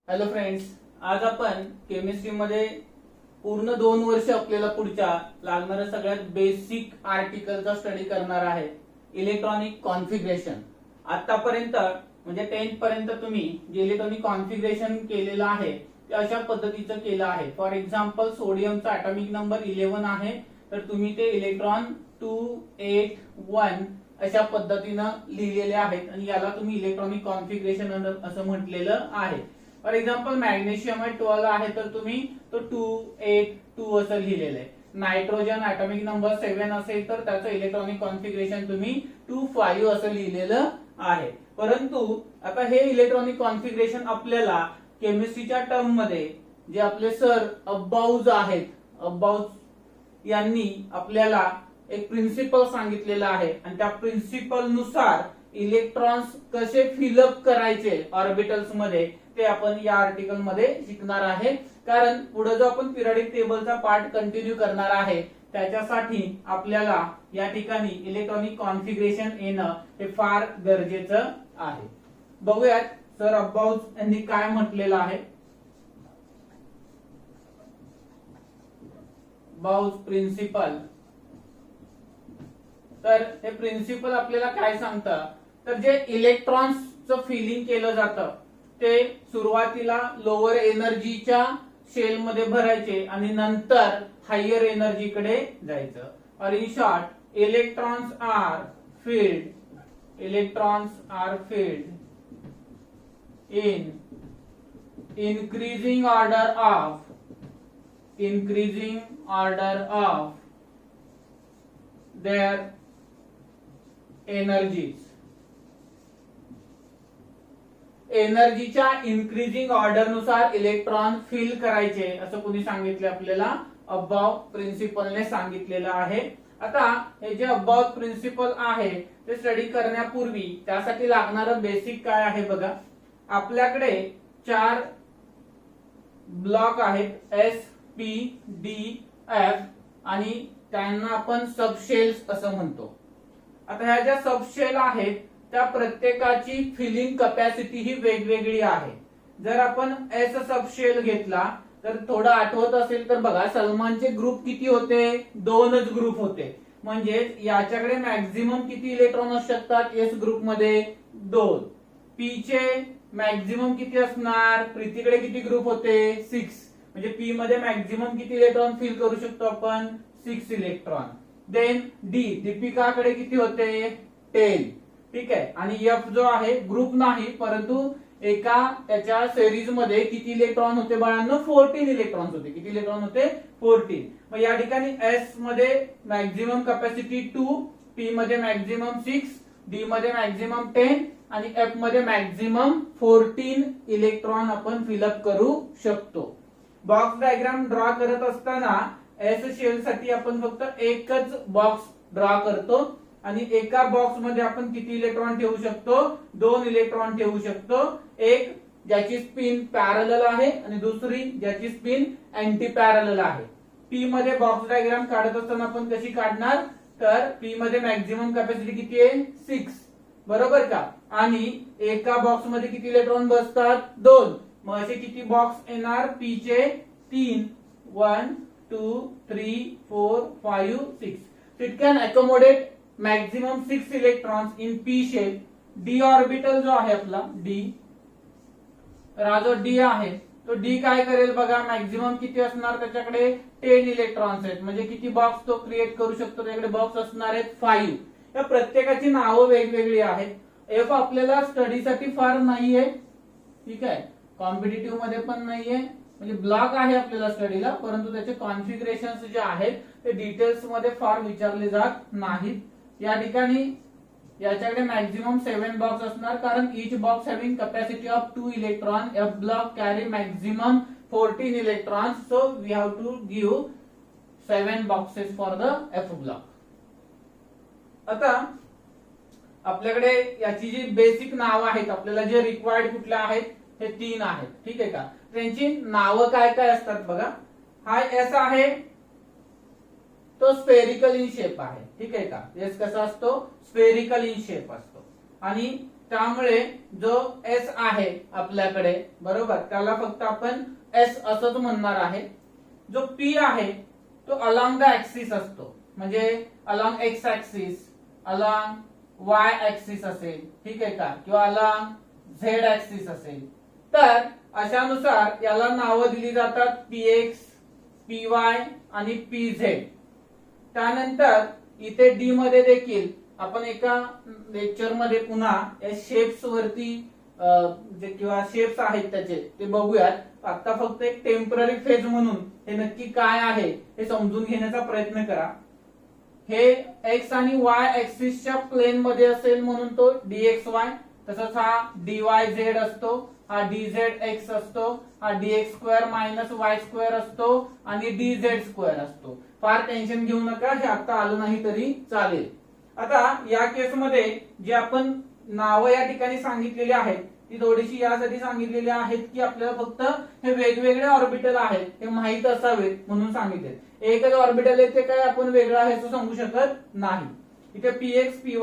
Hello friends, आज आपण केमिस्ट्रीमध्ये पूर्ण 2 वर्ष आपल्याला पुढच्या लागणाऱ्या सगळ्यात बेसिक आर्टिकलचा स्टडी करणार आहे. Electronic configuration. आतापर्यंत म्हणजे 10th पर्यंत तुम्ही जे इलेक्ट्रॉनिक कॉन्फिगरेशन केलेलं आहे ते अशा पद्धतीचं केलं आहे. फॉर एक्झाम्पल, सोडियमचा ॲटॉमिक नंबर 11 आहे, तर तुम्ही ते इलेक्ट्रॉन 281 अशा पद्धतीनं लिहिलेले आहेत आणि याला तुम्ही इलेक्ट्रॉनिक कॉन्फिगरेशन असं म्हटलेलं आहे. फॉर एक्झाम्पल, मॅग्नेशियम 12 आहे, तर तुम्ही तो 282 असं लिहिलेलं आहे. नायट्रोजन ॲटॉमिक नंबर 7 असेल तर त्याचं इलेक्ट्रॉनिक कॉन्फिगरेशन तुम्ही 25 असं लिहिलेलं आहे. परंतु आता हे इलेक्ट्रॉनिक कॉन्फिगरेशन आपल्याला केमिस्ट्रीच्या टर्म मध्ये जे आपले सर अब्बाउज आहेत, अब्बाउज यांनी आपल्याला एक प्रिन्सिपल सांगितलेला आहे आणि त्या प्रिन्सिपल नुसार इलेक्ट्रॉन्स कसे फिलअप करायचे ऑर्बिटल्स मध्ये ते आपण या आर्टिकल मध्ये शिकणार आहे. कारण पुढे जो आपण पिरियडिक टेबलचा पार्ट कंटिन्यू करणार आहे त्याच्यासाठी आपल्याला या ठिकाणी इलेक्ट्रॉनिक कॉन्फिगरेशन येणं हे फार गरजेचं आहे. बघूयात सर अब्बाउज यांनी काय म्हटलेलं आहे. अब्बाउज प्रिन्सिपल. तर हे प्रिन्सिपल आपल्याला काय सांगतं, तर जे इलेक्ट्रॉन्सचं फिलिंग केलं जातं ते सुरुवातीला लोअर एनर्जीच्या शेल मध्ये भरायचे आणि नंतर हायर एनर्जी कडे जायचं. और in short, electrons are filled in increasing order of their energies. एनर्जीच्या इन्क्रीजिंग ऑर्डर नुसार इलेक्ट्रॉन फिल करायचे असं कोणी सांगितले आपल्याला, अब्बाउ प्रिन्सिपलने सांगितलेलं आहे. आता हे जे अब्बाउ प्रिन्सिपल आहे ते स्टडी करण्यापूर्वी त्यासाठी लागणारं बेसिक काय आहे बघा. आपल्याकडे 4 ब्लॉक आहेत, एस, पी, डी, एफ आणि त्यांना आपण सबशेल्स असं म्हणतो. आता ह्या ज्या सबशेल आहेत त्या प्रत्येकाची फिलिंग कपॅसिटी ही वेगवेगळी आहे. जर आपण एस सबशेल घेतला तर थोडं आठवत असेल तर बघा, सलमानचे ग्रुप किती होते, 2च ग्रुप होते. म्हणजे याच्याकडे मॅक्झिमम किती इलेक्ट्रॉन असू शकतात एस ग्रुप मध्ये, 2. पी चे मॅक्झिमम किती असणार, प्रीतीकडे किती ग्रुप होते, 6. म्हणजे पी मध्ये मॅक्झिमम किती इलेक्ट्रॉन फिल करू शकतो आपण, 6 इलेक्ट्रॉन. देन डी, दीपिकाकडे किती होते, 10. ठीक आहे. आणि एफ जो आहे ग्रुप नाही परंतु एका त्याच्या सिरीज मध्ये किती इलेक्ट्रॉन होते बाळांनो, 14 इलेक्ट्रॉन होते. किती इलेक्ट्रॉन होते, 14. मग या ठिकाणी एस मध्ये मॅक्झिमम कॅपॅसिटी 2, पी मध्ये मॅक्झिमम 6, डी मध्ये मॅक्झिमम 10 आणि एफ मध्ये मॅक्झिमम 14 इलेक्ट्रॉन आपण फिलअप करू शकतो. बॉक्स डायग्राम ड्रॉ करत असताना एस शेल साठी आपण फक्त एकच बॉक्स ड्रॉ करतो आणि एका बॉक्स मध्ये आपण किती इलेक्ट्रॉन ठेवू शकतो, 2 इलेक्ट्रॉन ठेवू शकतो. एक ज्याची स्पिन पॅरलल आहे आणि दुसरी ज्याची स्पिन अँटी पॅरलल आहे. पी मध्ये बॉक्स डायग्राम काढत असताना आपण कशी काढणार, तर पी मध्ये मॅक्झिमम कॅपॅसिटी किती आहे, 6. बरोबर का. आणि एका बॉक्स मध्ये किती इलेक्ट्रॉन बसतात, 2. मग असे किती बॉक्स येणार, पी चे 3, 1, 2, 3, 4, 5, 6. It can accommodate maximum 6 electrons in P shape. D orbital जो आहे आपला डी, तर हा जो डी आहे तो डी काय करेल बघा, मॅक्झिमम किती असणार त्याच्याकडे, 10 इलेक्ट्रॉन्स आहेत. म्हणजे किती बॉक्स तो क्रिएट करू शकतो, त्याच्याकडे बॉक्स असणार आहेत 5. या प्रत्येकाची नावं वेगवेगळी आहेत. एफ आपल्याला स्टडीसाठी फार नाहीये, ठीक आहे, कॉम्पिटिटिव्ह मध्ये पण नाहीये. म्हणजे ब्लॉक आहे आपल्याला स्टडीला, परंतु त्याचे कॉन्फिगरेशन जे आहेत ते डिटेल्स मध्ये फार विचारले जात नाहीत. या ठिकाणी याच्याकडे मॅक्झिमम 7 बॉक्स असणार कारण each box having capacity of 2 electron. F block carry maximum 14 electrons. So we have to give 7 boxes for the F block. आता आपल्याकडे याची जी बेसिक नाव आहेत, आपल्याला जे रिक्वायर्ड कुठले आहेत, हे 3 आहेत. ठीक आहे का. त्यांची नावं काय काय असतात बघा. हा एस आहे तो स्फेरिकल इन शेप आहे. ठीक आहे का. एस कसा असतो, स्फेरिकल इन शेप असतो. आणि त्यामुळे जो एस आहे आपल्याकडे बरोबर त्याला फक्त आपण एस असंच म्हणणार आहे. जो पी आहे तो अलॉंग द ऍक्सिस असतो, म्हणजे along x axis, along Y axis असेल, ठीक आहे का, किंवा अलॉंग झेड ऍक्सिस असेल. तर अशानुसार याला नावं दिली जातात पीएक्स, पीवाय आणि पीझेड. त्यानंतर इथे डी मध्ये देखील आपण एका लेक्चर मध्ये पुन्हा या शेप्स वरती जे किंवा शेप्स आहेत त्याचे ते बघूयात. आता फक्त एक टेम्पररी फेज म्हणून हे नक्की काय आहे हे समजून घेण्याचा प्रयत्न करा. हे एक्स आणि वाय ऍक्सिसच्या प्लेन मध्ये असेल म्हणून तो dxy, तसंच हा dyz असतो, हा dzx असतो, हा dx square minus Y square असतो आणि dz स्क्वेअर असतो. फार टेन्शन घेऊ नका, हे आता आलं नाही तरी चालेल. आता या केसमध्ये जे आपण नावं या ठिकाणी सांगितलेली आहेत ती थोडीशी यासाठी सांगितलेली आहेत की आपल्याला फक्त हे वेगवेगळे ऑर्बिटल आहेत हे माहित असावेत म्हणून सांगितले. एकच ऑर्बिटल आहे ते काय आपण वेगळं आहे असं सांगू शकत नाही. इथे px, py,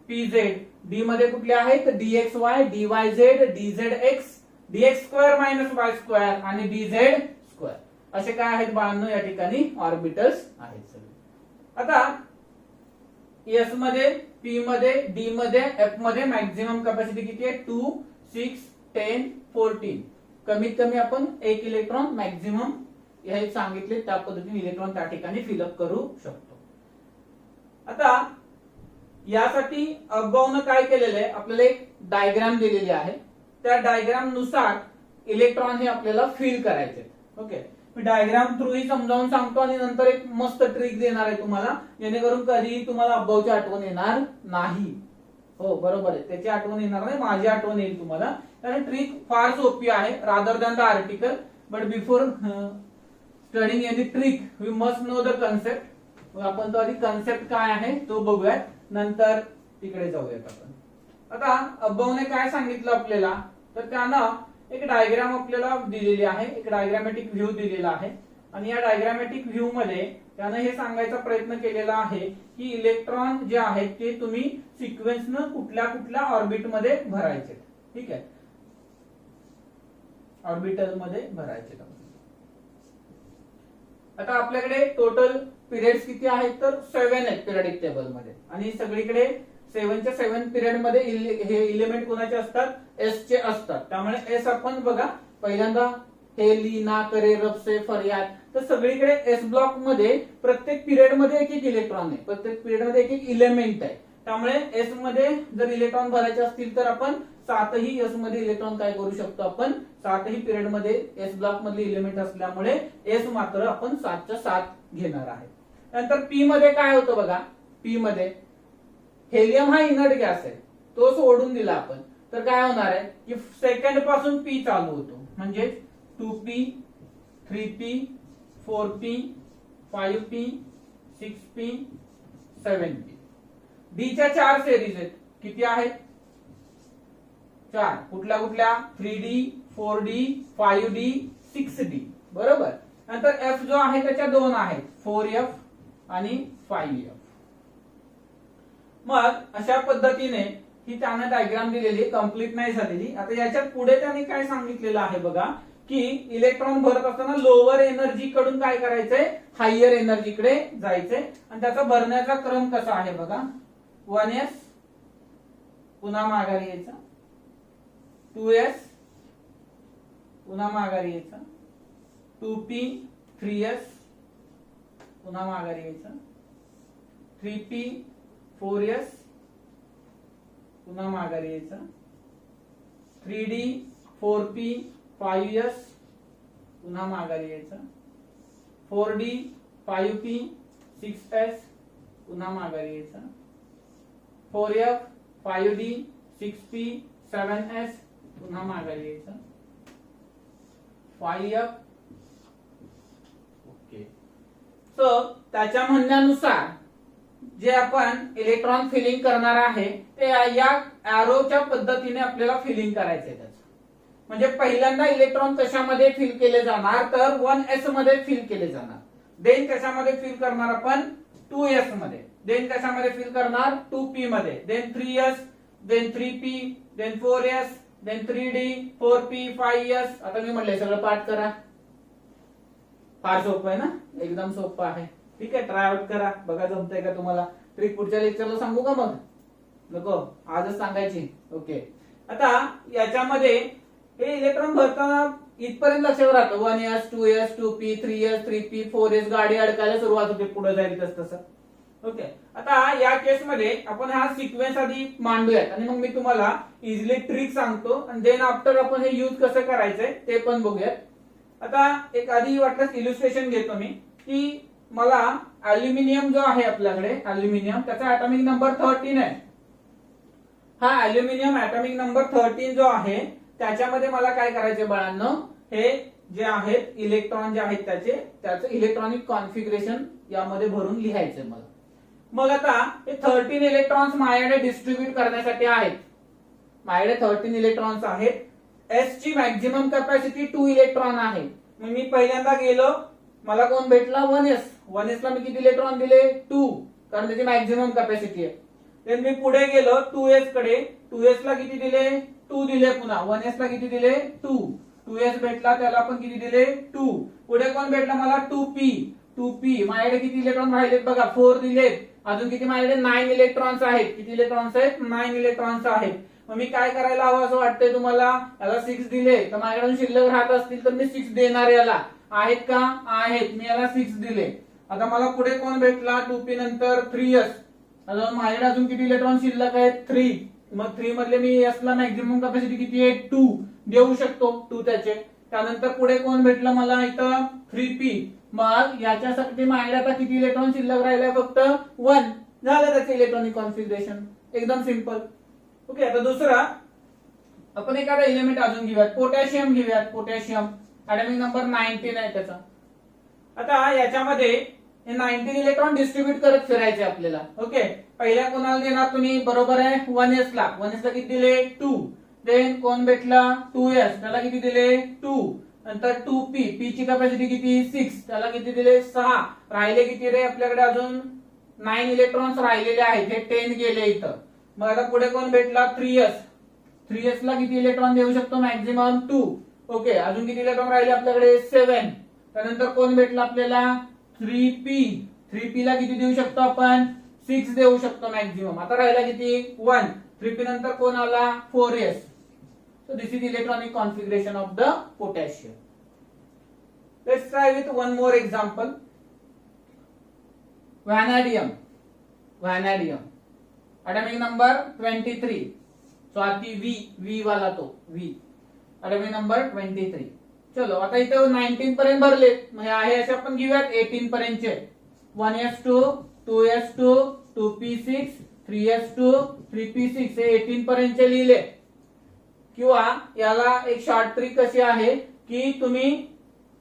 pz, डी मध्ये कुठले आहेत dxy, dyz, dzx, dx square minus Y square आणि dz स्क्वेअर असे काय आहेत बाळांनो या ठिकाणी ऑर्बिटल्स आहेत सगळे. आता एस मध्ये, पी मध्ये, डी मध्ये, एफ मध्ये मॅक्झिमम कॅपॅसिटी किती आहे 2, 6, 10, 14. कमीत कमी आपण एक इलेक्ट्रॉन मॅक्झिमम हे सांगितले त्या पद्धतीने इलेक्ट्रॉन त्या ठिकाणी फिलअप करू शकतो. आता यासाठी अबावनं काय केलेलं आहे आपल्याला एक डायग्राम दिलेली आहे. त्या डायग्राम नुसार इलेक्ट्रॉन हे आपल्याला फिल करायचे. ओके, मी डायग्राम थ्रू ही समजावून सांगतो आणि नंतर एक मस्त ट्रिक देणार आहे तुम्हाला, जेणेकरून कधीही तुम्हाला अबावची आठवण येणार नाही. हो बरोबर आहे, त्याची आठवण येणार नाही, माझी आठवण येईल तुम्हाला. कारण ट्रिक फार सोपी आहे rather than the article. But before studying any trick we must know the concept. आपण तो आधी कन्सेप्ट काय आहे तो बघूयात, नंतर तिकडे जाऊयात आपण. आता अबावने काय सांगितलं आपल्याला, तर त्यानं एक डायग्राम आपल्याला दिलेली आहे, एक डायग्रामॅटिक व्ह्यू दिलेला आहे. आणि या डायग्रामॅटिक व्ह्यू मध्ये त्यानं हे सांगायचा प्रयत्न केलेला आहे की इलेक्ट्रॉन जे आहेत ते तुम्ही सिक्वेन्सनं कुठल्या कुठल्या ऑर्बिट मध्ये भरायचे. ठीक आहे, ऑर्बिटल मध्ये भरायचे. आता आपल्याकडे टोटल पिरियड्स किती आहेत तर 7 आहेत पिरियडिक टेबल मध्ये, आणि सगळीकडे 7च्या 7 पिरियड मध्ये हे इलिमेंट कोणाचे असतात एस चे असतात. त्यामुळे एस आपण बघा पहिल्यांदा हे लीना करे रबसे फरियाद, तर सगळीकडे एस ब्लॉक मध्ये प्रत्येक पिरियड मध्ये एक एक इलेक्ट्रॉन आहे, प्रत्येक पिरियड मध्ये एक एक इलेमेंट आहे. त्यामुळे एस मध्ये जर इलेक्ट्रॉन भरायचे असतील तर आपण 7ही एस मध्ये इलेक्ट्रॉन काय करू शकतो, आपण 7ही पिरियड मध्ये एस ब्लॉक मधले इलेमेंट असल्यामुळे एस मात्र आपण 7च्या 7 घेणार आहे. नंतर पी मध्ये काय होतं बघा, पी मध्ये हेलियम हा इनर्ट गॅस आहे, तो सोडून दिला आपण तर काय होणार आहे की सेकंड पासून पी चालू होतो, म्हणजे 2p, 3p, 4p, 5p, 6p, 7p. डीच्या 4 सेरीज आहेत, किती आहेत 4. कुठल्या कुठल्या 3d, 4d, 5d, 6d बरोबर. नंतर एफ जो आहे त्याच्या 2 आहेत, 4f आणि 5f. मग अशा पद्धतीने ही त्याने डायग्राम दिलेली, कंप्लीट नाही झालेली. आता याच्यात पुढे त्याने काय सांगितलेलं आहे बघा की इलेक्ट्रॉन भरत असताना लोअर एनर्जी कडून काय करायचंय हायर एनर्जीकडे जायचंय. आणि त्याचा भरण्याचा क्रम कसा आहे बघा, 1s पुन्हा माघारी यायचा, 2s पुन्हा माघारी यायचा, 2p, 3s पुन्हा माघारी यायचा, 3p, 4s पुन्हा माघारी यायचा, 3d, 4p, 5s पुन्हा माघारी यायचा, 4d, 5p, 6s पुन्हा माघारी यायचा, 4f, 5d, 6p, 7s पुन्हा माघारी यायचा, 5f. ओके, सो त्याच्या म्हणण्यानुसार जे आपण इलेक्ट्रॉन फिलिंग करणार आहे ते या एरोच्या पद्धतीने आपल्याला फिलिंग करायचंय. त्याचं म्हणजे पहिल्यांदा इलेक्ट्रॉन कशामध्ये फिल केले जाणार तर 1s मध्ये फिल केले जाणार. देन कशामध्ये फिल करणार आपण 2s मध्ये, देन कशामध्ये फिल करणार 2p मध्ये, then 3s, then 3p, then 4s, then 3d, 4p, 5s. आता मी म्हटलंय सगळं पाठ करा. फार सोपं आहे ना, एकदम सोपं आहे. ठीक आहे, ट्राय आउट करा, बघा जमतंय का तुम्हाला. ट्रिक पुढच्या लेक्चरला सांगू का मग? नको, आजच सांगायची. ओके, आता याच्यामध्ये हे इलेक्ट्रॉन भरताना इथपर्यंत लक्षात राहतं 1s, 2s, 2p, 3s, 3p, 4s. गाडी अडकायला सुरुवात होते पुढे जाईल तसं. ओके, आता या केस मध्ये आपण हा सिक्वेन्स आधी मांडूयात आणि मग मी तुम्हाला इझिली ट्रिक सांगतो आणि देन आफ्टर आपण हे यूज कसं करायचंय ते पण बघूयात. आता एक आधी वाटल्यास इल्युस्ट्रेशन घेतो मी की मला अल्युमिनियम जो आहे आपल्याकडे, अल्युमिनियम त्याचा ऍटॉमिक नंबर 13 आहे. हा अल्युमिनियम ऍटॉमिक नंबर 13 जो आहे त्याच्यामध्ये मला काय करायचे बाळांनो, हे जे आहेत इलेक्ट्रॉन जे आहेत त्याचं इलेक्ट्रॉनिक कॉन्फिगरेशन यामध्ये भरून लिहायचंय मला. मग आता हे 13 इलेक्ट्रॉन्स माझ्याकडे डिस्ट्रीब्यूट करण्यासाठी आहेत. माझ्याकडे 13 इलेक्ट्रॉन्स आहेत. एस ची मॅक्झिमम कॅपॅसिटी 2 इलेक्ट्रॉन आहे. मग मी पहिल्यांदा गेलो, मला कोण भेटला 1s. 1s ला मी किती इलेक्ट्रॉन दिले 2, कारण त्याची मॅक्झिमम कॅपॅसिटी आहे. देन मी पुढे गेलो 2s कडे. 2s ला किती दिले 2 दिले. पुन्हा 1s ला किती दिले 2. 2s भेटला, त्याला पण किती दिले 2. पुढे कोण भेटला मला 2p. 2p माझ्याकडे किती इलेक्ट्रॉन राहिलेत बघा 4 दिलेत. अजून किती माझ्याकडे 9 इलेक्ट्रॉन्स आहेत. किती इलेक्ट्रॉन्स आहेत 9 इलेक्ट्रॉन्स आहेत. मग मी काय करायला हवं असं वाटतंय तुम्हाला, याला 6 दिले तर माझ्याकडून शिल्लक राहत असतील तर मी 6 देणार. याला आहेत का, आहेत, मी याला 6 दिले. आता मला पुढे कोण भेटला 2p नंतर 3s. अजून माझ्याकडे अजून किती इलेक्ट्रॉन शिल्लक आहेत 3. मग 3 मधले मी s ला मॅक्झिमम कॅपॅसिटी किती आहे 2 देऊ शकतो 2 त्याचे. त्यानंतर पुढे कोण भेटलं मला इथं 3p. मग याच्यासाठी माझ्याकडे आता किती इलेक्ट्रॉन शिल्लक राहिले फक्त 1. झालं त्याचे इलेक्ट्रॉनिक कॉन्फिगरेशन, एकदम सिंपल. ओके, आता दुसरा आपण एखादा एलिमेंट अजून घेऊयात, पोटॅशियम घेऊयात. पोटॅशियम ऍटॉमिक नंबर 19 आहे त्याचा. आता याच्यामध्ये हे 19 इलेक्ट्रॉन डिस्ट्रीब्यूट करत फिरायचे आपल्याला. ओके, पहिल्या कोणाला देणार तुम्ही, बरोबर आहे 1s ला. 1s ला किती दिले 2. देन कोण भेटला 2s, त्याला किती दिले 2. नंतर 2p, p ची कॅपॅसिटी किती 6, त्याला किती दिले 6. राहिले किती रे आपल्याकडे अजून 9 इलेक्ट्रॉन्स राहिलेले आहेत. हे 10 गेले इथं. मग आता पुढे कोण भेटला 3s. 3s ला किती इलेक्ट्रॉन देऊ शकतो मॅक्झिमम 2. ओके, अजून किती इलेक्ट्रॉन राहिले आपल्याकडे 7. त्यानंतर कोण भेटला आपल्याला 3p. 3p ला किती देऊ शकतो आपण 6 देऊ शकतो मॅक्झिमम. आता राहिला किती 1. 3p नंतर कोण आला 4s. So this is electronic configuration of the potassium. Let's try with one more example. Vanadium. Vanadium. Atomic number 23. So आती V वाला तो V. Atomic number 23. चलो आता इथं 19 पर्यंत भरले. मग आहे असे आपण घेऊयात 18 पर्यंतचे. 1s2, 2s2, 2p6, 3s2, 3p6 हे 18 पर्यंतचे लिहिले. किंवा याला एक शॉर्ट ट्रिक कशी आहे की तुम्ही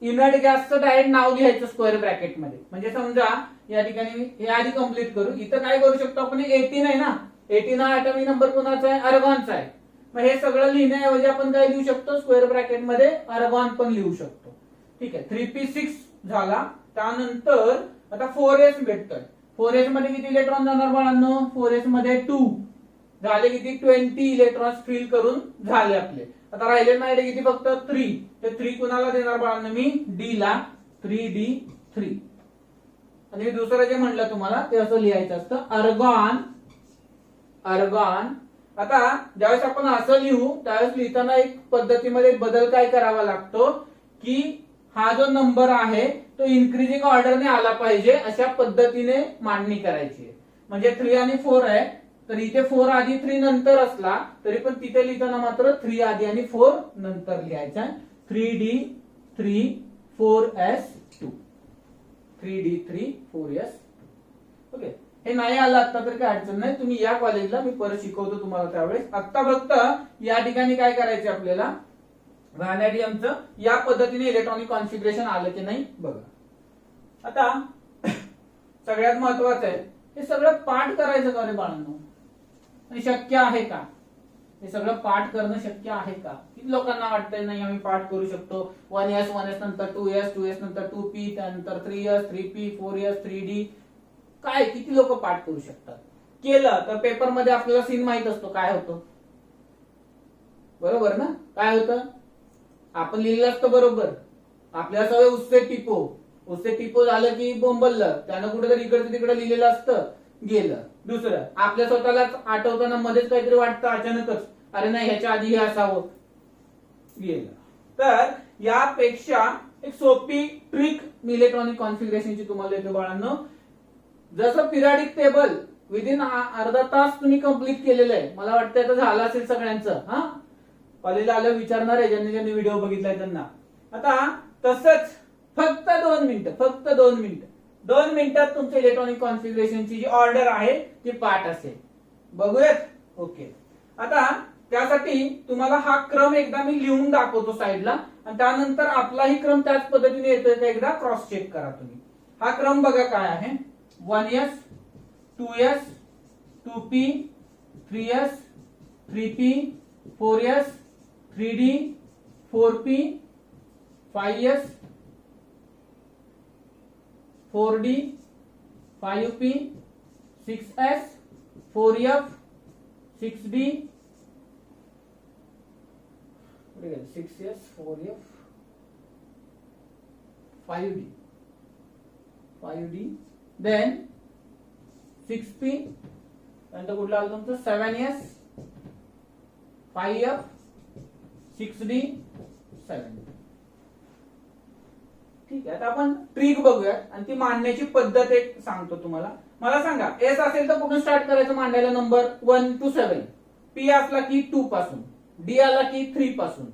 इनर्ट गॅसचं डायरेक्ट नाव लिहायचं स्क्वेअर ब्रॅकेट मध्ये. म्हणजे समजा या ठिकाणी हे आधी कंप्लीट करू. इथं काय करू शकतो आपण, 18 आहे ना, 18 हा ऍटॉमिक नंबर कोणाचा आहे अर्गॉनचा आहे. मग हे सगळं लिहिण्याऐवजी आपण काय लिहू शकतो स्क्वेअर ब्रॅकेट मध्ये अर्गॉन पण लिहू शकतो. ठीक आहे, 3p6 झाला. त्यानंतर आता 4s भेटतोय. 4s मध्ये किती इलेक्ट्रॉन जाणार बाळांनो, 4s मध्ये 2 झाले. किती 20 इलेक्ट्रॉन्स फिल करून झाले आपले. आता राहिले माझ्याकडे किती फक्त 3. ते 3 कुणाला देणार बाळांनो मी d ला, 3d3. आणि दुसरं जे म्हणलं तुम्हाला ते असं लिहायचं असतं अर्गॉन. अर्गॉन. आता ज्यावेळेस आपण असं लिहू त्यावेळेस लिहिताना एक पद्धतीमध्ये बदल काय करावा लागतो की हा जो नंबर आहे तो इन्क्रीजिंग ऑर्डरने आला पाहिजे अशा पद्धतीने मांडणी करायची. म्हणजे 3 आणि 4 आहे तर इथे 4 आधी 3 नंतर असला तरी पण तिथे लिहिताना मात्र 3 आधी आणि 4 नंतर लिहायचा. 3d3 4s2. 3d3 4s. Okay, हे नाही आलं आता तर काय अडचण नाही, तुम्ही या कॉलेजला मी परत शिकवतो तुम्हाला त्यावेळेस. आता फक्त या ठिकाणी काय करायचे आपल्याला, व्हॅनेडियमचं या पद्धतीने इलेक्ट्रॉनिक कॉन्फिगरेशन आलं की नाही बघा. आता सगळ्यात महत्वाचं आहे हे सगळं पाठ करायचं का रे बाळांनो, शक्य आहे का, हे सगळं पाठ करणं शक्य आहे का. किती लोकांना वाटतंय नाही आम्ही पाठ करू शकतो. 1s, 1s नंतर 2s, 2s नंतर 2p, त्यानंतर 3s, 3p, 4s, 3d. काय किती लोक पाठ करू शकतात. केलं तर पेपर मध्ये आपल्याला सीन माहित असतो काय होतो. बरोबर ना? काय होतं, आपण लिहिलं असतं बरोबर, आपल्या सवय उससे टिपो झालं की बोंबललं, त्यानं कुठेतरी इकडचं तिकडे लिहिलेलं असतं, गेलं. दुसरं, आपल्या स्वतःलाच आठवताना मध्येच काहीतरी वाटतं अचानकच, अरे नाही ह्याच्या आधी हे असावं, गेलं. तर यापेक्षा एक सोपी ट्रिक मी इलेक्ट्रॉनिक कॉन्फिगरेशनची तुम्हाला देतो बाळांनो. जसं पिरियडिक टेबल विदिन अर्धा तास तुम्ही कंप्लीट केलेलं आहे, मला वाटतं आता झालं असेल सगळ्यांचं. हा, कॉलेजला आलं विचारणार आहे ज्यांनी ज्यांनी व्हिडिओ बघितलाय त्यांना. आता तसंच फक्त 2 मिनिटात तुमच्या इलेक्ट्रॉनिक कॉन्फिगरेशनची जी ऑर्डर आहे ती पाठ असेल. बघूयात. ओके. आता त्यासाठी तुम्हाला हा क्रम एकदा मी लिहून दाखवतो साईडला, आणि त्यानंतर आपलाही क्रम त्याच पद्धतीने येतोय का एकदा क्रॉस चेक करा तुम्ही. हा क्रम बघा काय आहे. 1s 2s 2p 3s 3p 4s 3d 4p 5s 4d 5p 6s 4f 6d 6s 4f 5d then 6p नंतर कुठलं आलं तुमचं 7s 5f 6d 7d. ठीक आहे. आता आपण ट्रिक बघूया आणि ती मांडण्याची पद्धत एक सांगतो तुम्हाला. मला सांगा, एस असेल तर कुठून स्टार्ट करायचं मांडायला? Number 1 to 7. पी असला की 2 पासून, डी आला की 3 पासून,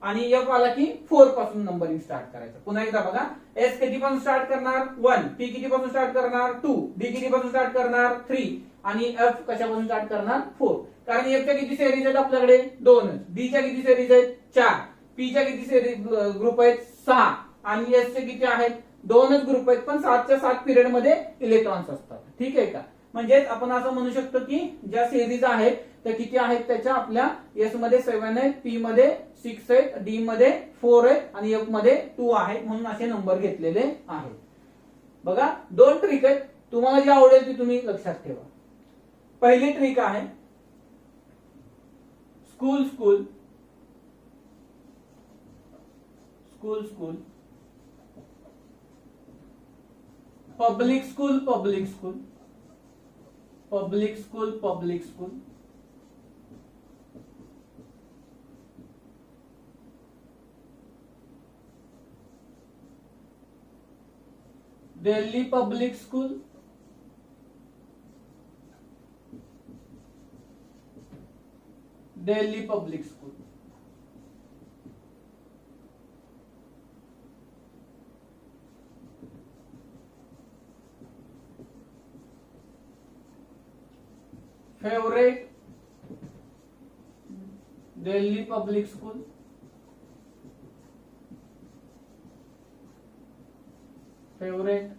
आणि एफ आला की 4 पासून नंबरिंग स्टार्ट करायचं. पुन्हा एकदा बघा, एस किती पासून स्टार्ट करणार? 1. पी किती पासून स्टार्ट करणार? 2. डी किती पासून स्टार्ट करणार? 3. आणि एफ कशापासून स्टार्ट करणार? 4. कारण एफ च्या किती सेरीज आहेत आपल्याकडे? 2. डी च्या किती सेरीज आहेत? 4. पी च्या किती सेरीज ग्रुप आहेत? 6. आणि एस चे किती आहेत? 2च ग्रुप आहेत, पण 7च्या 7 पिरियड मध्ये इलेक्ट्रॉन्स असतात. ठीक आहे का? म्हणजे आपण असं म्हणू शकतो की ज्या सेरीज आहेत त्या किती आहेत, त्याच्या आपल्या एस मध्ये 7 आहेत, पी मध्ये 6 आहेत, डी मध्ये 4 आहेत, आणि एफ मध्ये 2 आहेत, म्हणून असे नंबर घेतलेले आहेत. बघा, 2 ट्रिक आहेत, तुम्हाला जी आवडेल ती तुम्ही लक्षात ठेवा. पहिली ट्रिक आहे school school school school, public school public school, public school public school, Delhi public school, Delhi public school. Favourite Delhi public school, favourite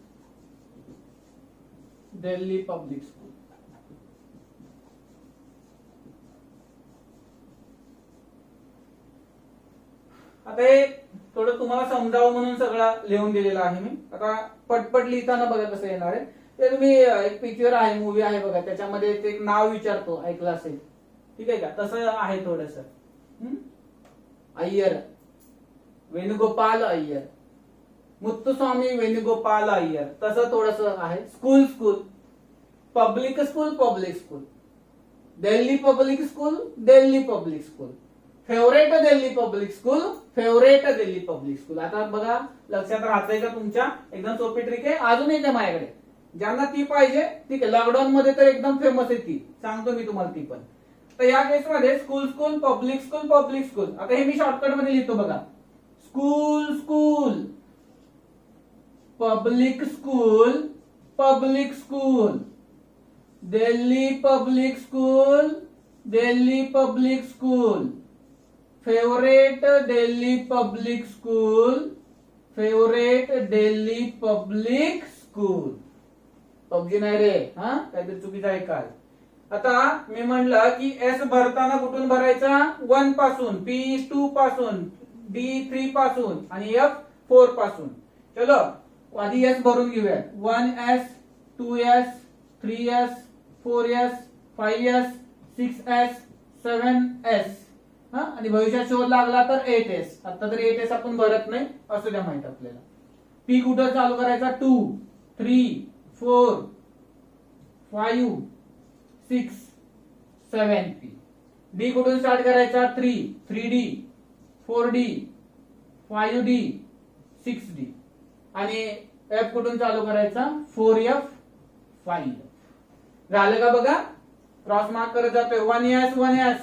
Delhi public school. आता हे थोडं तुम्हाला समजावं म्हणून सगळं लिहून दिलेलं आहे मी. आता पटपट लिहिताना बघा कसं येणार आहे ते. तुम्ही एक पिक्चर आहे, मूवी आहे बघा, त्याच्यामध्ये ते एक नाव विचारतो, ऐकलं असेल. ठीक आहे का? तसं आहे थोडस. अय्यर, वेणुगोपाल अय्यर, मुत्तुस्वामी वेणुगोपाल अय्यर, तसं थोडस आहे. School school, public school public school, Delhi public school Delhi public school, favourite Delhi public school favourite Delhi public school. आता बघा, लक्षात राहतंय का तुमच्या? एकदम सोपी ट्रिक आहे. अजून एक आहे माझ्याकडे, ज्यांना ती पाहिजे. ठीक आहे, लॉकडाऊन मध्ये तर एकदम फेमस आहे ती, सांगतो मी तुम्हाला ती पण. तर या केसमध्ये school school public school public school. आता हे मी शॉर्टकट मध्ये लिहितो बघा. School school public school public school, Delhi public school Delhi public school, favourite Delhi public school favourite Delhi public school. PUBG नाही रे, हा काहीतरी चुकीचं आहे काय. आता मी म्हणलं की एस भरताना कुठून भरायचा? 1 पासून, पी 2 पासून, डी 3 पासून, आणि एफ 4 पासून. चलो आधी एस भरून घेऊया. 1s 2s 3s 4s 5s 6s 7s हा, आणि भविष्यात शोध लागला तर 8s. आता तर 8s आपण भरत नाही, असू द्या माहित आपल्याला. पी कुठं चालू करायचा? 2, 3, 4, 5, 6, 7p. डी कुठून स्टार्ट करायचा? 3, 3d, 4d, 5d, 6d. आणि एफ कुठून चालू करायचा? 4f, 5f. झालं का बघा? क्रॉस मार्क करत जातोय. 1s, 1s,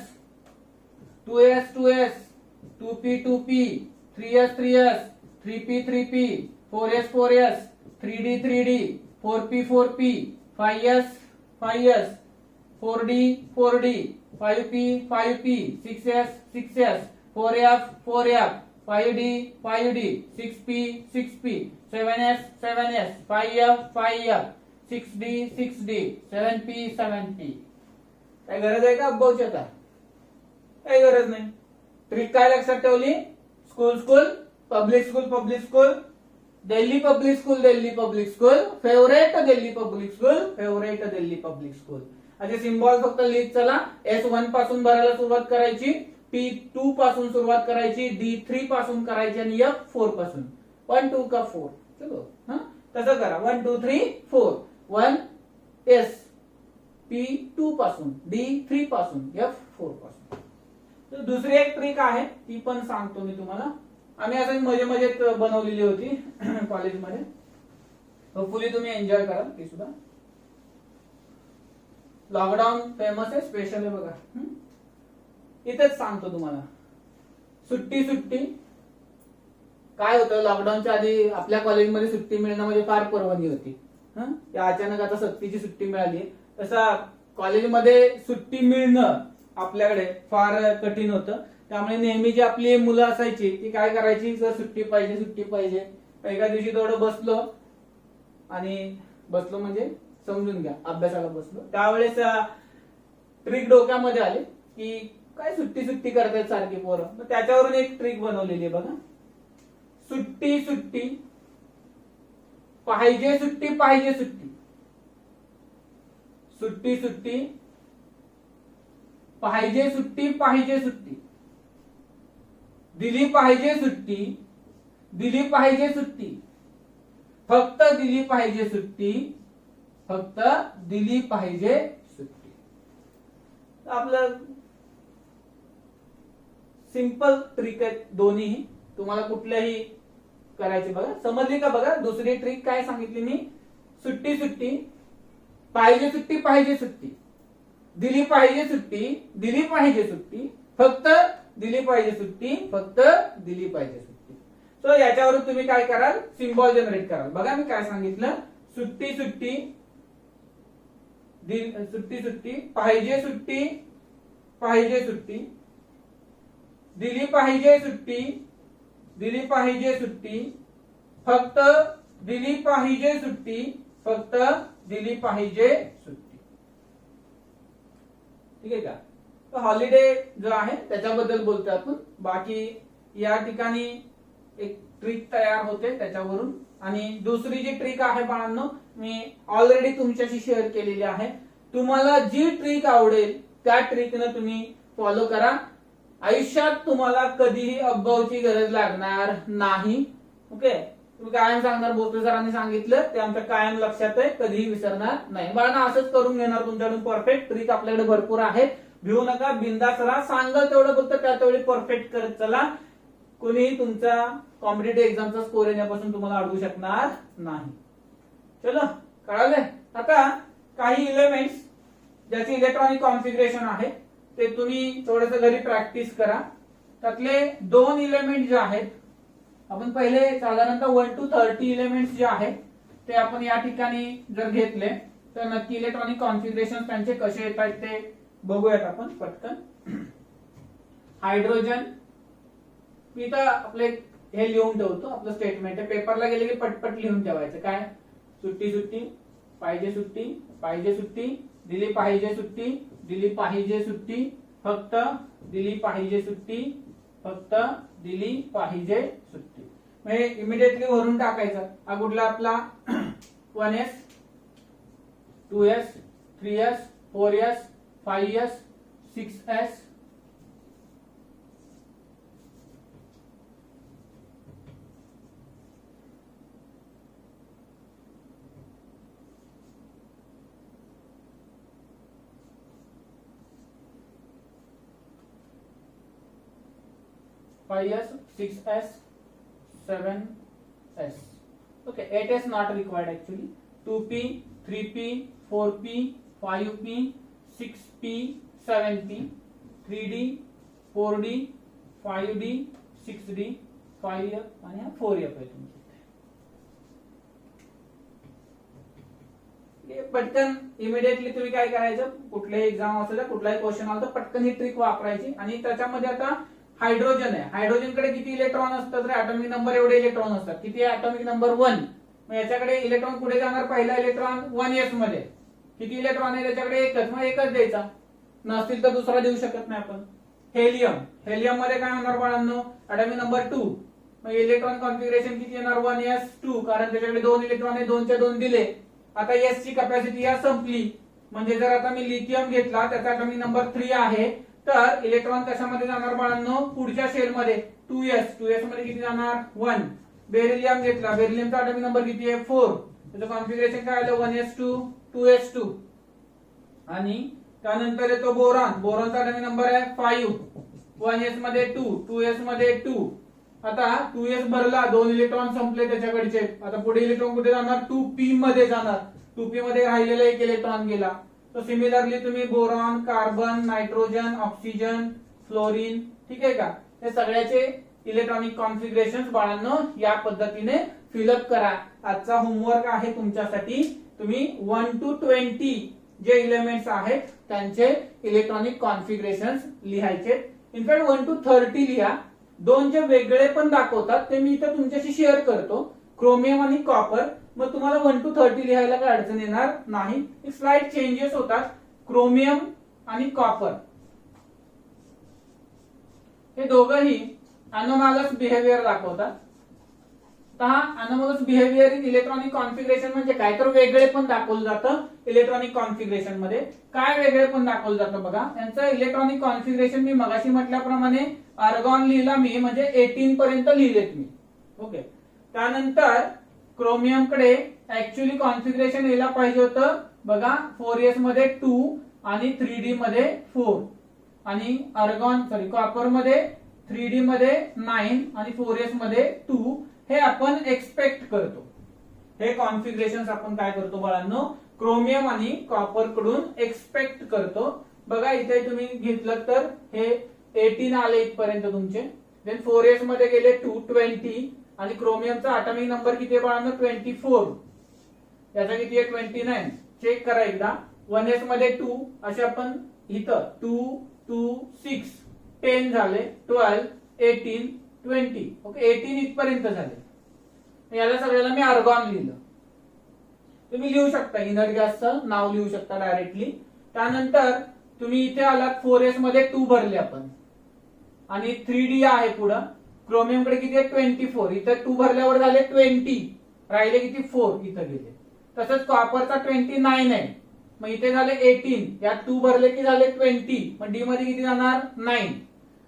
2s, 2s, 2p, 2p, 3s, 3s, 3p, 3p, 4s, 4s, 3d, 3d, 4p, 4p, 5s, 5s, 4d, 4d, 5p, 5p, 6s, 6s, 4f, 4f, 5d, 5d, 6p, 6p, 7s, 7s, 5f, 5f, 6d, 6d, 7p, 7p. काय गरज आहे का अब्बाऊची? आता काही गरज नाही. Trick काय लक्षात ठेवली? School school, public school public school, Delhi public school Delhi public school, favourite Delhi public school, favourite Delhi public school. असे सिम्बॉल फक्त लिहित चला. S1 पासून भरायला सुरुवात करायची, P2 पासून सुरुवात करायची, D3 पासून करायची आणि F4 पासून. 1 2 का 4. चलो हा, तसं करा. 1 2 3 4. 1 S P2 पासून, D3 पासून, F4 पासून. तर दुसरी एक ट्रिक आहे, ती पण सांगतो मी तुम्हाला. आम्ही असं मजेत बनवलेली होती कॉलेजमध्ये. होपफुली तुम्ही एन्जॉय कराल ती सुद्धा. लॉकडाऊन फेमस आहे, स्पेशल आहे बघा. इथेच सांगतो तुम्हाला. सुट्टी सुट्टी काय होतं, लॉकडाऊनच्या आधी आपल्या कॉलेजमध्ये सुट्टी मिळणं म्हणजे फार परवानगी होती. त्या अचानक आता सक्तीची सुट्टी मिळाली. तसा कॉलेजमध्ये सुट्टी मिळणं आपल्याकडे फार कठीण होतं. त्यामुळे नेहमी जी आपली मुलं असायची ती काय करायची, जर सुट्टी पाहिजे सुट्टी पाहिजे. एका दिवशी थोडं बसलो म्हणजे समजून घ्या, अभ्यासाला बसलो. त्यावेळेस ट्रिक डोक्यामध्ये आले की काय सुट्टी सुट्टी करतायत सारखी पोरं. मग त्याच्यावरून एक ट्रिक बनवलेली आहे बघा. सुट्टी सुट्टी पाहिजे सुट्टी पाहिजे सुट्टी, सुट्टी सुट्टी पाहिजे सुट्टी पाहिजे सुट्टी, दिली पाहिजे सुट्टी दिली पाहिजे सुट्टी, फक्त दिली पाहिजे सुट्टी फक्त दिली पाहिजे सुट्टी. आपलं सिंपल ट्रिक आहे दोन्ही. तुम्हाला कुठल्याही करायचे बघा. समजली का बघा? दुसरी ट्रिक काय सांगितली मी? सुट्टी सुट्टी पाहिजे सुट्टी पाहिजे सुट्टी, दिली पाहिजे सुट्टी दिली पाहिजे सुट्टी, फक्त दिली पाहिजे सुट्टी फक्त दिली पाहिजे सुट्टी. सो याच्यावरून तुम्ही काय कराल? सिम्बॉल जनरेट कराल. बघा मी काय सांगितलं. सुट्टी सुट्टी सुट्टी सुट्टी पाहिजे सुट्टी पाहिजे सुट्टी, दिली पाहिजे सुट्टी दिली पाहिजे सुट्टी, फक्त दिली पाहिजे सुट्टी फक्त दिली पाहिजे सुट्टी. ठीक आहे का? तर हॉलिडे जो आहे त्याच्याबद्दल बोलतोय आपण. बाकी या ठिकाणी एक ट्रिक तयार होते त्याच्यावरून. आणि दुसरी जी ट्रिक आहे बाळांनो, मी ऑलरेडी तुमच्याशी शेअर केलेली आहे. तुम्हाला जी ट्रिक आवडेल त्या ट्रिकनं तुम्ही फॉलो करा. आयुष्यात तुम्हाला कधीही अब्बाऊची गरज लागणार नाही. ओके, तुम्ही कायम सांगणार बोलतो सरांनी सांगितलं ते आमच्या कायम लक्षात आहे, कधीही विसरणार नाही. बाळांनो असंच करून घेणार तुमच्याकडून परफेक्ट. ट्रिक आपल्याकडे भरपूर आहेत, भिवू नका, बिंदास राहा. सांगाल तेवढं बोलतं त्यावेळी परफेक्ट करत चला. कोणीही तुमचा कॉम्पिटेटिव्ह एक्झामचा स्कोर येण्यापासून तुम्हाला अडवू शकणार नाही. चलो, कळाले? आता काही एलिमेंट्स ज्याचे इलेक्ट्रॉनिक कॉन्फिगरेशन आहे ते तुम्ही थोडंसं घरी प्रॅक्टिस करा. त्यातले 2 एलिमेंट जे आहेत आपण पहिले साधारणतः 1 to 30 एलिमेंट्स जे आहेत ते आपण या ठिकाणी जर घेतले तर नक्की इलेक्ट्रॉनिक कॉन्फिगरेशन त्यांचे कसे येत आहेत ते बघूयात आपण पटकन. हायड्रोजन, मी तर आपले हे लिहून ठेवतो, आपलं स्टेटमेंट आहे. पेपरला गेले की पटपट लिहून ठेवायचं. काय? सुट्टी सुट्टी पाहिजे सुट्टी पाहिजे सुट्टी, दिली पाहिजे सुट्टी दिली पाहिजे सुट्टी, फक्त दिली पाहिजे सुट्टी फक्त दिली पाहिजे सुट्टी. म्हणजे इमिडिएटली वरून टाकायचं. हा कुठला आपला 1s 2s 3s 4s 5s 6s 5s, 6s, 7s. Okay, 8s not required actually. 2p, 3p, 4p, 5p, 6p, 7p, 3d, 4d, 5d, 6d, 5f आणि हा 4f आहे तुमचा. पटकन इमिडिएटली तुम्ही काय करायचं, कुठल्याही एक्झाम असू द्या, कुठलाही क्वेश्चन आला तर पटकन ही ट्रिक वापरायची. आणि त्याच्यामध्ये आता हायड्रोजन आहे, हायड्रोजन कडे किती इलेक्ट्रॉन असतात तर ऍटॉमिक नंबर एवढे इलेक्ट्रॉन असतात. किती आहे ऍटॉमिक नंबर 1. मग याच्याकडे इलेक्ट्रॉन कुठे जाणार, पहिला इलेक्ट्रॉन 1s मध्ये. किती इलेक्ट्रॉन आहे त्याच्याकडे, एकच, मग एकच द्यायचा, नसतील तर दुसरा देऊ शकत नाही आपण. हेलियम, हेलियम मध्ये काय होणार बाळांनो, ऍटॉमिक नंबर 2. मग इलेक्ट्रॉन कॉन्फिगरेशन किती येणार, 1s2, कारण त्याच्याकडे 2 इलेक्ट्रॉन आहे, 2 चे 2 दिले. आता एस ची कॅपॅसिटी या संपली. म्हणजे जर आता मी लिथियम घेतला, त्याचा ऍटॉमिक नंबर 3 आहे, तर इलेक्ट्रॉन कशामध्ये जाणार बाळांनो, पुढच्या शेल मध्ये 2s. 2s मध्ये किती जाणार, 1. बेरिलियम घेतला, बेरिलियमचा ऍटॉमिक नंबर किती आहे, 4. त्याचं कॉन्फिगरेशन काय आलं, 1s2 2s2. आणि त्यानंतर येतो बोरॉन, बोरॉनचा ऍटॉमिक नंबर आहे 5. 1s मध्ये 2, 2s मध्ये 2. आता 2s भरला, 2 इलेक्ट्रॉन संपले त्याच्याकडचे. आता पुढे इलेक्ट्रॉन कुठे जाणार, 2p मध्ये जाणार. 2p मध्ये राहिलेला एक इलेक्ट्रॉन गेला. तो सिमिलरली तुम्ही boron, carbon, nitrogen, oxygen, fluorine, ठीक आहे का, हे सगळ्याचे इलेक्ट्रॉनिक कॉन्फिगरेशन बाळांनो या पद्धतीने फिलअप करा. आजचा होमवर्क आहे तुमच्यासाठी. तुम्ही 1 to 20 जे एलिमेंट्स आहेत त्यांचे इलेक्ट्रॉनिक कॉन्फिगरेशन लिहायचे. इनफॅक्ट 1 to 30 लिहा. 2 जे वेगळे पण दाखवतात ते मी इथं तुमच्याशी शेअर करतो, क्रोमियम आणि कॉपर. मग तुम्हाला 1 to 30 लिहायला काय अडचण येणार नाही. स्लाइड चेंजेस होतात. क्रोमियम आणि कॉपर हे दोघंही अनोमॅलस बिहेवियर दाखवतात. तर हा अनोमॅलस बिहेवियर इन इलेक्ट्रॉनिक कॉन्फिगरेशन म्हणजे काय, तर वेगळे पण दाखवलं जातं इलेक्ट्रॉनिक कॉन्फिगरेशन मध्ये. काय वेगळे पण दाखवलं जातं बघा. यांचं इलेक्ट्रॉनिक कॉन्फिगरेशन मी मगाशी म्हटल्याप्रमाणे आर्गॉन लिहिला मी, म्हणजे 18 पर्यंत लिहिलेत मी. ओके. त्यानंतर क्रोमियम कडे ऍक्च्युअली कॉन्फिगरेशन यायला पाहिजे होतं बघा, 4s मध्ये 2 आणि 3d मध्ये 4. आणि कॉपर मध्ये 3d मध्ये 9 आणि 4s मध्ये 2. हे आपण एक्सपेक्ट करतो. हे कॉन्फिगरेशन आपण काय करतो बाळांनो, क्रोमियम आणि कॉपर कडून एक्सपेक्ट करतो. बघा इथे तुम्ही घेतलं तर हे 18 आले इथपर्यंत तुमचे. देन 4s मध्ये गेले 2, 20. आणि क्रोमियमचा ॲटॉमिक नंबर किती आहे बाळांनो, 24. याचा किती आहे, 29. चेक करा एकदा. 1s मध्ये 2 असे आपण इथं 2, 2, 6, 10 झाले, 12, 18, 20. ओके, 18 इथपर्यंत झाले. याला सगळ्याला मी आर्गॉन लिहिलं. तुम्ही लिहू शकता, इनर गॅसचं नाव लिहू शकता डायरेक्टली. त्यानंतर तुम्ही इथे आलात, 4s मध्ये 2 भरले आपण आणि 3d आहे पुढं. क्रोमियम कडे किती आहे, 24. इथे 2 भरल्यावर झाले 20, राहिले किती, 4 इथं गेले. तसंच कॉपरचा 29 आहे, मग इथे झाले 18. यात 2 भरले की झाले 20. मग डी मध्ये किती जाणार, 9.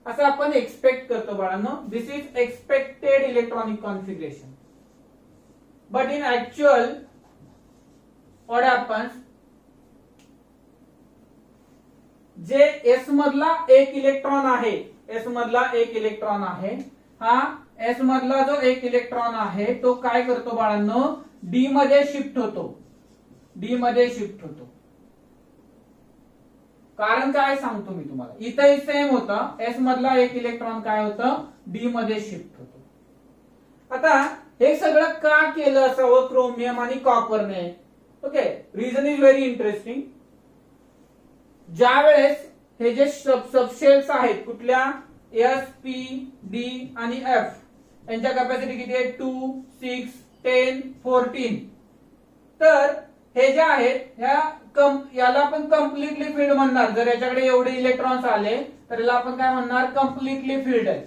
असं आपण एक्सपेक्ट करतो बाळांनो. This is expected electronic configuration. But in actual what happens, जे एस मधला एक इलेक्ट्रॉन आहे, एस मधला एक इलेक्ट्रॉन आहे, हा एस मधला जो एक इलेक्ट्रॉन आहे तो काय करतो बाळांनो, डी मध्ये शिफ्ट होतो. डी मध्ये शिफ्ट होतो. कारण काय सांगतो मी तुम्हाला. इथंही सेम होतं, एस मधला एक इलेक्ट्रॉन काय होतं, डी मध्ये शिफ्ट होतो. आता हे सगळं का केलं असावं क्रोमियम आणि कॉपरने. Okay, reason is very interesting. ज्या वेळेस हे जे सबशेल्स आहेत कुठल्या, एस, पी, डी आणि एफ, यांच्या कॅपॅसिटी किती आहे, 2, 6, 10, 14. तर हे जे आहेत याला आपण कम्प्लिटली फील्ड म्हणणार. जर याच्याकडे एवढे इलेक्ट्रॉन्स आले तर याला आपण काय म्हणणार, कम्प्लिटली फील्ड आहे.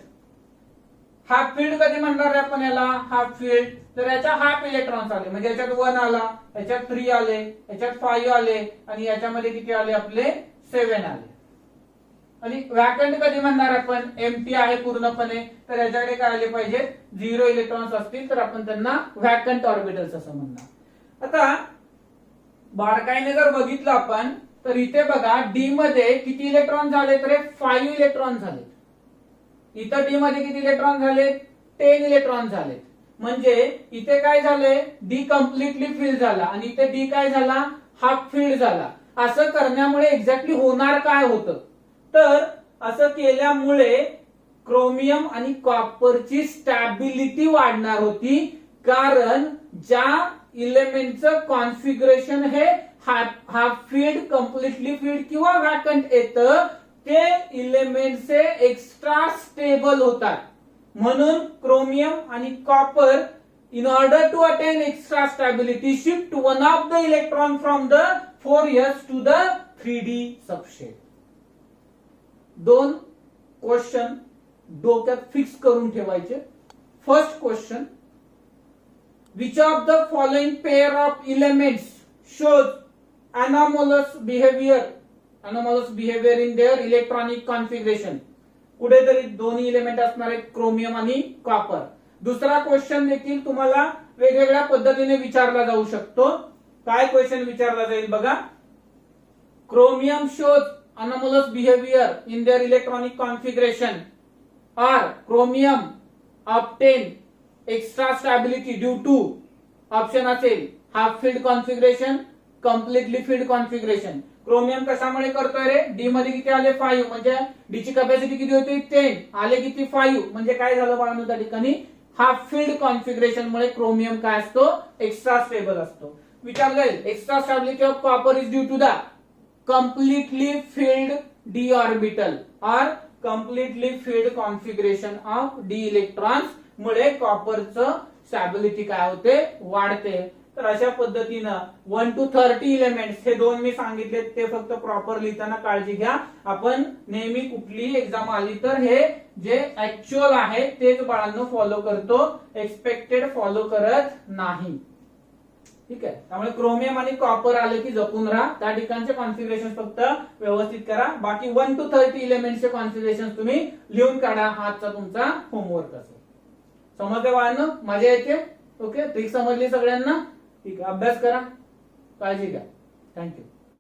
हाफ फील्ड कधी म्हणणार आहे आपण याला, हाफ फील्ड. तर याच्या हाफ इलेक्ट्रॉन्स आले म्हणजे याच्यात 1 आला, याच्यात 3 आले, याच्यात 5 आले आणि याच्यामध्ये किती आले आपले, 7 आले. आणि वॅकंट कधी म्हणणार आपण, एम्प्टी आहे पूर्णपणे, तर याच्याकडे काय आले पाहिजे, 0 इलेक्ट्रॉन्स असतील तर आपण त्यांना वॅकंट ऑर्बिटल्स असं म्हणणार. आता बारकाईने जर बघितलं आपण तर इथे बघा डी मध्ये किती इलेक्ट्रॉन झाले, तर 5 इलेक्ट्रॉन झाले. इथं डी मध्ये किती इलेक्ट्रॉन झाले? 10 इलेक्ट्रॉन झाले. म्हणजे इथे काय झालंय? डी कम्प्लिटली फिल झाला आणि इथे डी काय झाला? हाफ फिल्ड झाला. असं करण्यामुळे एक्झॅक्टली होणार काय होतं? तर असं केल्यामुळे क्रोमियम आणि कॉपरची स्टॅबिलिटी वाढणार होती, कारण ज्या इलेमेंटचं कॉन्फिगरेशन हे हाफ फील्ड, कम्प्लिटली फील्ड किंवा वॅकंट येतं, ते इलेमेंट्स एक्स्ट्रा स्टेबल होतात. म्हणून क्रोमियम आणि copper in order to attain extra stability shift one of the electron from the 4s to the 3d substrate. दोन क्वेश्चन डोक्यात फिक्स करून ठेवायचे. First question, which of the following pair of elements shows anomalous behavior in their electronic configuration? कुठेतरी दोन्ही element असणार आहेत, chromium आणि copper. दुसरा क्वेश्चन देखील तुम्हाला वेगवेगळ्या पद्धतीने विचारला जाऊ शकतो. काय क्वेश्चन विचारला जाईल बघा. Chromium shows anomalous behavior in their electronic configuration, or chromium obtain extra stability due to option असेल half field configuration, completely filled configuration. Chromium कशामुळे करतोय रे? डी मध्ये किती आले? 5. म्हणजे डी ची कॅपॅसिटी किती होती? 10. आले किती? 5. म्हणजे काय झालं बाळांनो त्या ठिकाणी? हाफ फील्ड कॉन्फिगरेशन मुळे क्रोमियम काय असतो? एक्स्ट्रा स्टेबल असतो. विचारलं जाईल extra stability of copper is due to the completely filled d orbital or completely filled configuration of d electrons मुळे कॉपरचं स्टॅबिलिटी काय होते? वाढते. तर अशा पद्धतीनं 1 to 30 एलिमेंट्स हे दोन मी सांगितले, ते फक्त प्रॉपर लिहिताना काळजी घ्या. आपण नेहमी कुठलीही एक्झाम आली तर हे जे ऍक्च्युअल आहे तेच बाळांनो फॉलो करतो, एक्सपेक्टेड फॉलो करत नाही. ठीक आहे. त्यामुळे क्रोमियम आणि कॉपर आले की जपून राहा, त्या ठिकाणचे कॉन्फिगरेशन फक्त व्यवस्थित करा. बाकी 1 to 30 एलिमेंटचे कॉन्फिगरेशन तुम्ही लिहून काढा. हाचा तुमचा होमवर्क असेल. समजले बाळांनो? मजा येते? ओके, ट्रिक समजली सगळ्यांना? ठीक आहे, अभ्यास करा, काळजी घ्या. थँक्यू.